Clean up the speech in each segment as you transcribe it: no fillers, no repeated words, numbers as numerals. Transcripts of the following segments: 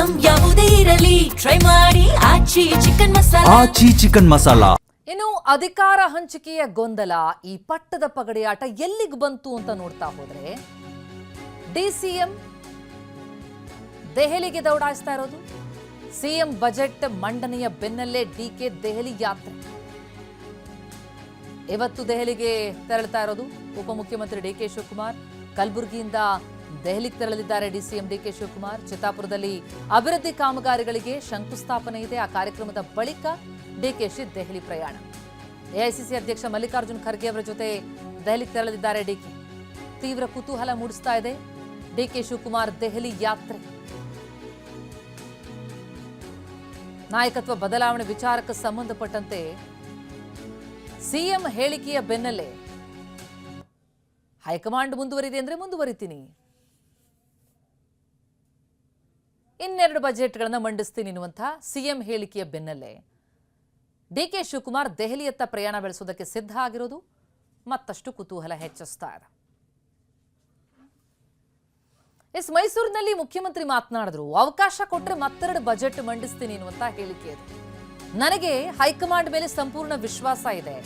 Item ಯಾವುದೇ ಇರಲಿ try ಮಾಡಿ ಆಚಿ ಚಿಕನ್ ಮಸಾಲಾ. ಆಚಿ ಚಿಕನ್ ಮಸಾಲಾ. ಇನ್ನು ಅಧಿಕಾರ ಹಂಚಿಕೆಯ ಗೊಂದಲ, ಈ ಪಟ್ಟದ ಪಗಡಿಯಾಟ ಎಲ್ಲಿಗೆ ಬಂತು ಅಂತ ನೋಡ್ತಾ ಹೋದ್ರೆ ಡಿಸಿಎಂ ದೆಹಲಿಗೆ ದೌಡಾಯಿಸ್ತಾ ಇರೋದು. ಸಿಎಂ ಬಜೆಟ್ ಮಂಡನೆಯ ಬೆನ್ನಲ್ಲೇ ಡಿಕೆ ದೆಹಲಿ ಯಾತ್ರೆ. ಇವತ್ತು ದೆಹಲಿಗೆ ತೆರಳುತ್ತಾ ಇರೋದು ಉಪಮುಖ್ಯಮಂತ್ರಿ ಡಿಕೆ ಶಿವಕುಮಾರ್. ಕಲಬುರಗಿಯಿಂದ ದೆಹಲಿಗೆ ತೆರಳಿದ್ದಾರೆ ಡಿಸಿಎಂ ಡಿಕೆ ಶಿವಕುಮಾರ್. ಚಿತ್ತಾಪುರದಲ್ಲಿ ಅಭಿವೃದ್ಧಿ ಕಾಮಗಾರಿಗಳಿಗೆ ಶಂಕುಸ್ಥಾಪನೆ ಇದೆ. ಆ ಕಾರ್ಯಕ್ರಮದ ಬಳಿಕ ಡಿಕೆಶಿ ದೆಹಲಿ ಪ್ರಯಾಣ. ಎಐಸಿಸಿ ಅಧ್ಯಕ್ಷ ಮಲ್ಲಿಕಾರ್ಜುನ್ ಖರ್ಗೆ ಅವರ ಜೊತೆ ದೆಹಲಿಗೆ ತೆರಳಿದ್ದಾರೆ ಡಿಕೆ. ತೀವ್ರ ಕುತೂಹಲ ಮೂಡಿಸ್ತಾ ಇದೆ ಡಿಕೆ ಶಿವಕುಮಾರ್ ದೆಹಲಿ ಯಾತ್ರೆ. ನಾಯಕತ್ವ ಬದಲಾವಣೆ ವಿಚಾರಕ್ಕೆ ಸಂಬಂಧಪಟ್ಟಂತೆ ಸಿಎಂ ಹೇಳಿಕೆಯ ಬೆನ್ನಲ್ಲೇ ಹೈಕಮಾಂಡ್ ಮುಂದುವರಿದೆ ಅಂದ್ರೆ ಮುಂದುವರಿತೀನಿ, ಇನ್ನೆರಡು ಬಜೆಟ್ಗಳನ್ನು ಮಂಡಿಸ್ತೀನಿ ಎನ್ನುವಂತಹ ಸಿಎಂ ಹೇಳಿಕೆಯ ಬೆನ್ನಲ್ಲೇ ಡಿಕೆ ಶಿವಕುಮಾರ್ ದೆಹಲಿಯತ್ತ ಪ್ರಯಾಣ ಬೆಳೆಸೋದಕ್ಕೆ ಸಿದ್ಧ ಆಗಿರೋದು ಮತ್ತಷ್ಟು ಕುತೂಹಲ ಹೆಚ್ಚಿಸ್ತಾ ಇದೆ. ಮೈಸೂರಿನಲ್ಲಿ ಮುಖ್ಯಮಂತ್ರಿ ಮಾತನಾಡಿದ್ರು, ಅವಕಾಶ ಕೊಟ್ಟರೆ ಮತ್ತೆರಡು ಬಜೆಟ್ ಮಂಡಿಸ್ತೀನಿ ಎನ್ನುವಂತ ಹೇಳಿಕೆ ಇದೆ. ನನಗೆ ಹೈಕಮಾಂಡ್ ಮೇಲೆ ಸಂಪೂರ್ಣ ವಿಶ್ವಾಸ ಇದೆ.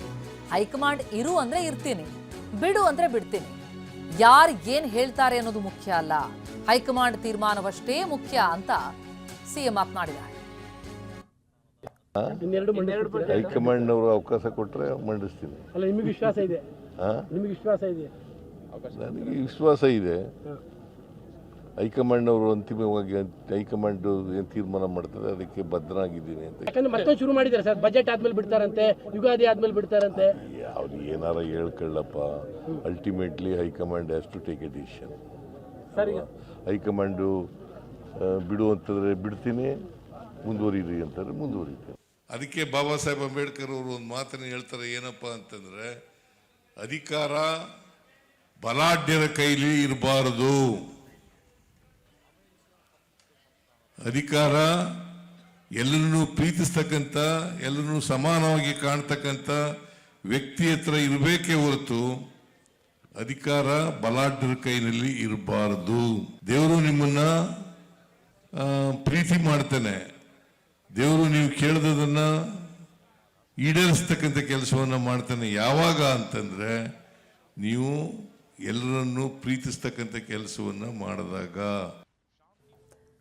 ಹೈಕಮಾಂಡ್ ಇರು ಅಂದ್ರೆ ಇರ್ತೀನಿ, ಬಿಡು ಅಂದ್ರೆ ಬಿಡ್ತೀನಿ. ಯಾರು ಏನ್ ಹೇಳ್ತಾರೆ ಅನ್ನೋದು ಮುಖ್ಯ ಅಲ್ಲ, ಹೈಕಮಾಂಡ್ ತೀರ್ಮಾನವಷ್ಟೇ ಮುಖ್ಯ ಅಂತ ಸಿಎಂ ಮಾತನಾಡಿದ್ದಾರೆ. ಹೈಕಮಾಂಡ್ ಅವರು ಅವಕಾಶ ಕೊಟ್ಟರೆ ಮಂಡಿಸ್ತೀನಿ. ಅಲ್ಲ, ನಿಮಗೆ ವಿಶ್ವಾಸ ಇದೆ? ನಿಮಗೆ ವಿಶ್ವಾಸ ಇದೆ? ನನಗೆ ವಿಶ್ವಾಸ ಇದೆ. ಹೈಕಮಾಂಡ್ ಅವರು ಅಂತಿಮವಾಗಿ ಹೈಕಮಾಂಡ್ ಏನು ತೀರ್ಮಾನ ಮಾಡ್ತಾರೆ ಅದಕ್ಕೆ ಬದ್ಧನಾಗಿದ್ದೀನಿ ಅಂತ. ಯಾಕಂದ್ರೆ ಮತ್ತೊಂದು ಶುರು ಮಾಡಿದ್ದಾರೆ ಸರ್, ಬಜೆಟ್ ಆದ್ಮೇಲೆ ಬಿಡ್ತಾರಂತೆ, ಯುಗಾದಿ ಆದ್ಮೇಲೆ ಬಿಡ್ತಾರಂತೆ. ಅವ್ರು ಏನಾರ ಹೇಳ್ಕೊಳ್ಳಪ್ಪ, ultimately high command has to take a decision. High command ಬಿಡು ಅಂತಂದ್ರೆ ಬಿಡ್ತೀನಿ, ಮುಂದುವರಿರಿ ಅಂತಂದ್ರೆ ಮುಂದುವರಿತೀನಿ. ಅದಕ್ಕೆ ಬಾಬಾ ಸಾಹೇಬ್ ಅಂಬೇಡ್ಕರ್ ಅವರು ಒಂದು ಮಾತನ್ನು ಹೇಳ್ತಾರೆ, ಏನಪ್ಪ ಅಂತಂದ್ರೆ ಅಧಿಕಾರ ಬಲಾಢ್ಯರ ಕೈಲಿ ಇರಬಾರದು, ಅಧಿಕಾರ ಎಲ್ಲರನ್ನೂ ಪ್ರೀತಿಸ್ತಕ್ಕಂಥ, ಎಲ್ಲರನ್ನೂ ಸಮಾನವಾಗಿ ಕಾಣ್ತಕ್ಕಂಥ ವ್ಯಕ್ತಿ ಹತ್ರ ಇರಬೇಕೇ ಹೊರತು ಅಧಿಕಾರ ಬಲಾಢ್ಯರ ಕೈನಲ್ಲಿ ಇರಬಾರದು. ದೇವರು ನಿಮ್ಮನ್ನ ಪ್ರೀತಿ ಮಾಡ್ತಾನೆ, ದೇವರು ನೀವು ಕೇಳಿದದನ್ನ ಈಡೇರಿಸ್ತಕ್ಕಂಥ ಕೆಲಸವನ್ನ ಮಾಡ್ತಾನೆ. ಯಾವಾಗ ಅಂತಂದ್ರೆ ನೀವು ಎಲ್ಲರನ್ನೂ ಪ್ರೀತಿಸ್ತಕ್ಕಂಥ ಕೆಲಸವನ್ನ ಮಾಡಿದಾಗ.